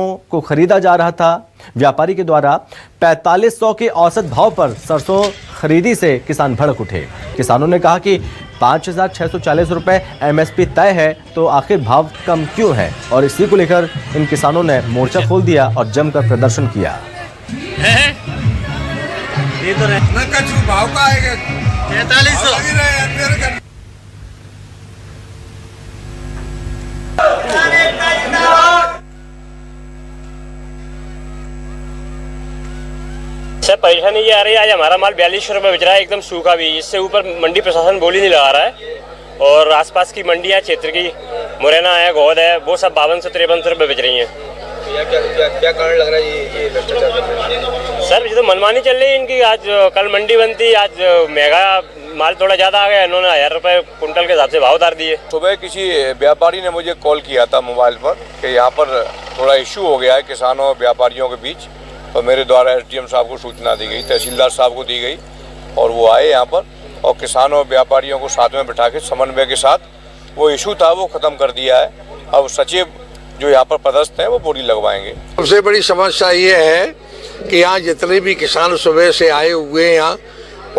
को खरीदा जा रहा था। व्यापारी के द्वारा 4500 के औसत भाव पर सरसों खरीदी से किसान भड़क उठे। किसानों ने कहा कि 5640 रुपए एमएसपी तय है तो आखिर भाव कम क्यों है, और इसी को लेकर इन किसानों ने मोर्चा खोल दिया और जमकर प्रदर्शन किया। ये तो भाव का आएगा 4300। सर परेशानी ये आ रही है, आज हमारा माल 4200 रुपये बेच रहा है, एकदम सूखा भी। इससे ऊपर मंडी प्रशासन बोली नहीं लगा रहा है, और आसपास की मंडियाँ क्षेत्र की मुरैना है, गोद है, वो सब 5200-5300 रुपये बेच रही हैं। क्या कारण लग रहा है ये भ्रष्टाचार? सर ये तो मनमानी चल रही है इनकी। आज कल मंडी बनती, आज महंगा माल थोड़ा ज़्यादा आ गया, इन्होंने 1000 रुपये कुंटल के हिसाब से भाव उतार दिए। सुबह किसी व्यापारी ने मुझे कॉल किया था मोबाइल पर कि यहाँ पर थोड़ा इशू हो गया है किसानों और व्यापारियों के बीच, तो मेरे द्वारा एसडीएम साहब को सूचना दी गई, तहसीलदार साहब को दी गई, और वो आए यहाँ पर और किसानों और व्यापारियों को साथ में बिठा के समन्वय के साथ वो इशू था वो ख़त्म कर दिया है। अब सचिव जो यहाँ पर पदस्थ हैं वो बोली लगवाएंगे। सबसे बड़ी समस्या ये है कि यहाँ जितने भी किसान सुबह से आए हुए हैं यहाँ,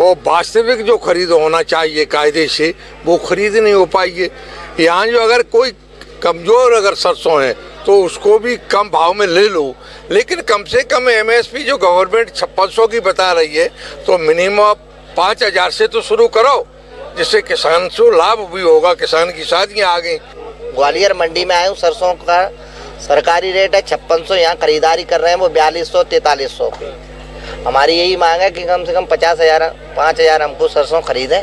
और वास्तविक जो खरीद होना चाहिए कायदे से वो खरीद नहीं हो पाई है। यहाँ जो अगर कोई कमज़ोर अगर सरसों है तो उसको भी कम भाव में ले लो, लेकिन कम से कम एमएसपी जो गवर्नमेंट 5600 की बता रही है तो मिनिमम 5000 से तो शुरू करो, जिससे किसान को लाभ भी होगा। किसान की शादियाँ आ गई। ग्वालियर मंडी में आया हूँ, सरसों का सरकारी रेट है 5600, यहाँ खरीदारी कर रहे हैं वो 4200-4300 की। हमारी यही मांग है कि कम से कम 5000 हमको सरसों खरीदें,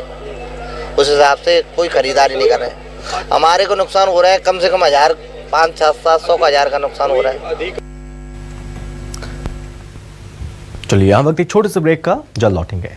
उस हिसाब से कोई खरीदारी नहीं कर रहे हैं। हमारे को नुकसान हो रहा है, कम से कम 1000, 500-700 का 1000 का नुकसान हो रहा है। चलिए यहाँ वक्त एक छोटे से ब्रेक का, जल्द लौटेंगे।